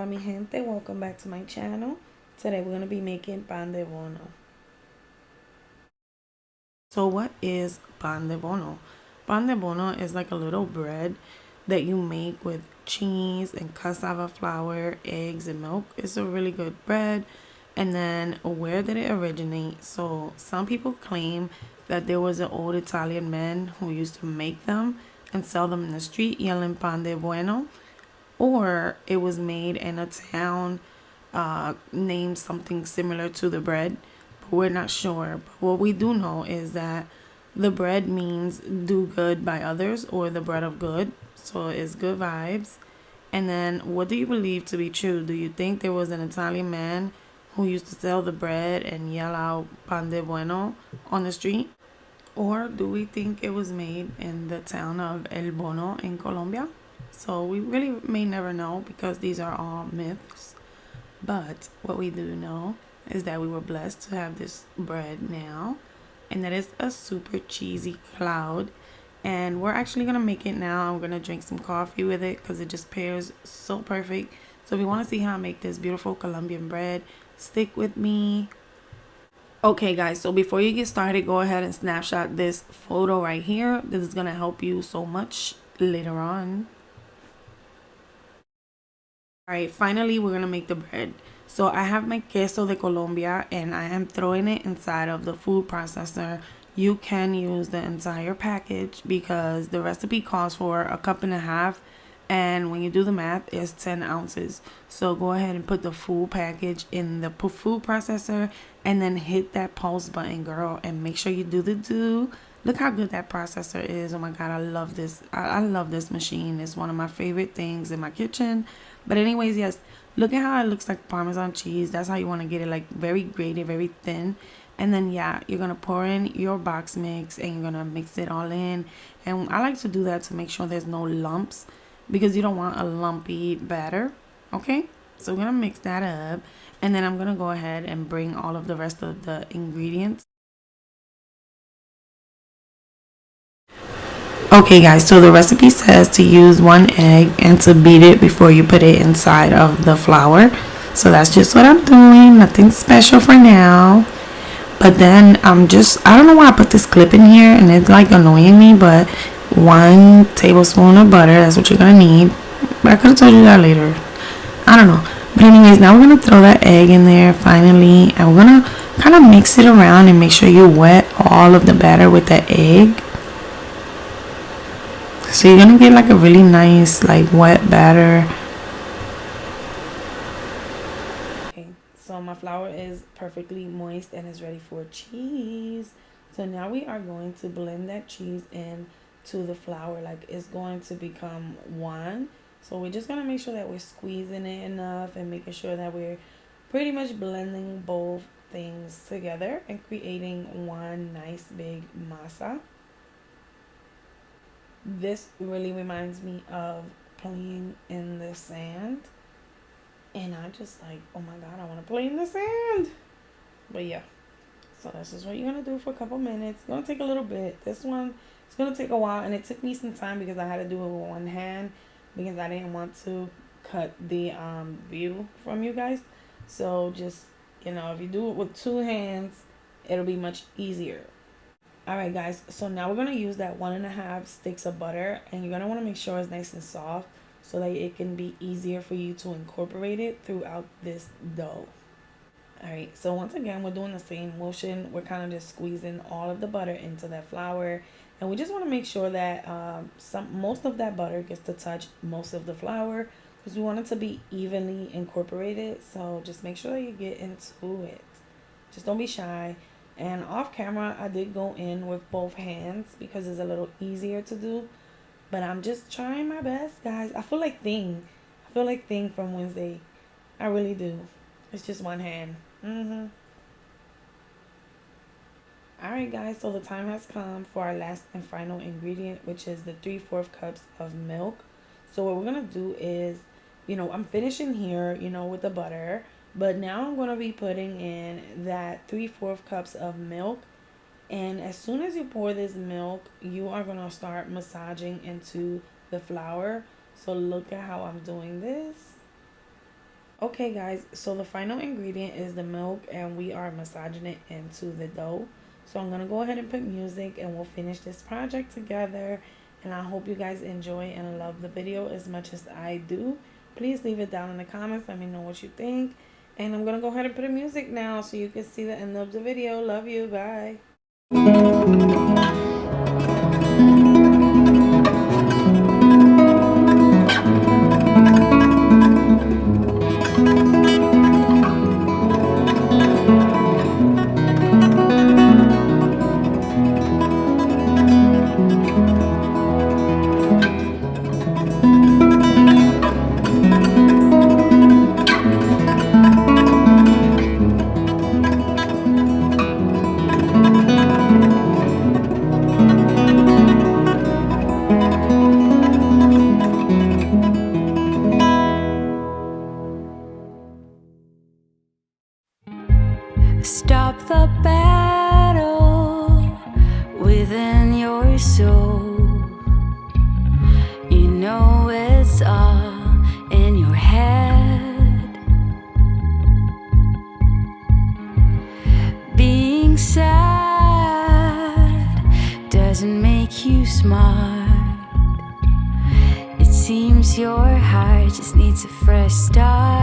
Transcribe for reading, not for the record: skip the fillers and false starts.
Hola mi gente, welcome back to my channel. Today we're going to be making pan de bono. So what is pan de bono? Pan de bono is like a little bread that you make with cheese and cassava flour, eggs and milk. It's a really good bread. And then where did it originate? So some people claim that there was an old Italian man who used to make them and sell them in the street yelling pan de bueno, or it was made in a town named something similar to the bread, but we're not sure. But what we do know is that the bread means do good by others, or the bread of good, so it's good vibes. And then what do you believe to be true? Do you think there was an Italian man who used to sell the bread and yell out pan de bueno on the street? Or do we think it was made in the town of El Bono in Colombia? So we really may never know because these are all myths. But what we do know is that we were blessed to have this bread now, and that is a super cheesy cloud. And we're actually gonna make it now. I'm gonna drink some coffee with it because it just pairs so perfect. So if you want to see how I make this beautiful Colombian bread, stick with me. Okay guys, so before you get started, go ahead and snapshot this photo right here. This is gonna help you so much later on. All right, finally we're gonna make the bread. So I have my queso de Colombia and I am throwing it inside of the food processor. You can use the entire package because the recipe calls for a cup and a half, and when you do the math it's 10 ounces. So go ahead and put the full package in the food processor and then hit that pause button, girl, and make sure you do the do. Look how good that processor is. Oh my god, I love this. I love this machine. It's one of my favorite things in my kitchen. But anyways, yes, look at how it looks like Parmesan cheese. That's how you want to get it, like very grated, very thin. And then yeah, you're gonna pour in your box mix and you're gonna mix it all in. And I like to do that to make sure there's no lumps because you don't want a lumpy batter. Okay, so we're gonna mix that up, and then I'm gonna go ahead and bring all of the rest of the ingredients. Okay guys, so the recipe says to use one egg and to beat it before you put it inside of the flour. So that's just what I'm doing. Nothing special for now. But then I don't know why I put this clip in here and it's like annoying me, but 1 tablespoon of butter, that's what you're gonna need. But I could have told you that later. I don't know. But anyways, now we're gonna throw that egg in there finally, and we're gonna kind of mix it around and make sure you wet all of the batter with that egg. So you're gonna get like a really nice like wet batter. Okay, so my flour is perfectly moist and is ready for cheese. So now we are going to blend that cheese in to the flour, like it's going to become one. So we're just gonna make sure that we're squeezing it enough and making sure that we're pretty much blending both things together and creating one nice big masa. This really reminds me of playing in the sand. And I just like, oh my god, I want to play in the sand. But yeah, so this is what you're going to do for a couple minutes. It's going to take a little bit. This one, it's going to take a while. And it took me some time because I had to do it with one hand because I didn't want to cut the view from you guys. So just, if you do it with two hands, it'll be much easier. All right guys, so now we're going to use that 1.5 sticks of butter, and you're going to want to make sure it's nice and soft so that it can be easier for you to incorporate it throughout this dough. All right, so once again, we're doing the same motion. We're kind of just squeezing all of the butter into that flour, and we just want to make sure that most of that butter gets to touch most of the flour because we want it to be evenly incorporated. So just make sure that you get into it. Just don't be shy. And off camera, I did go in with both hands because it's a little easier to do. But I'm just trying my best, guys. I feel like Thing. I feel like Thing from Wednesday. I really do. It's just one hand. Alright, guys. So the time has come for our last and final ingredient, which is the 3/4 cups of milk. So what we're going to do is, I'm finishing here, with the butter. But now I'm going to be putting in that 3/4 cups of milk. And as soon as you pour this milk, you are going to start massaging into the flour. So look at how I'm doing this. Okay guys, so the final ingredient is the milk and we are massaging it into the dough. So I'm gonna go ahead and put music and we'll finish this project together. And I hope you guys enjoy and love the video as much as I do. Please leave it down in the comments, let me know what you think. And I'm gonna go ahead and put the music now so you can see the end of the video. Love you, bye. Stop the battle within your soul. You know it's all in your head. Being sad doesn't make you smart. It seems your heart just needs a fresh start.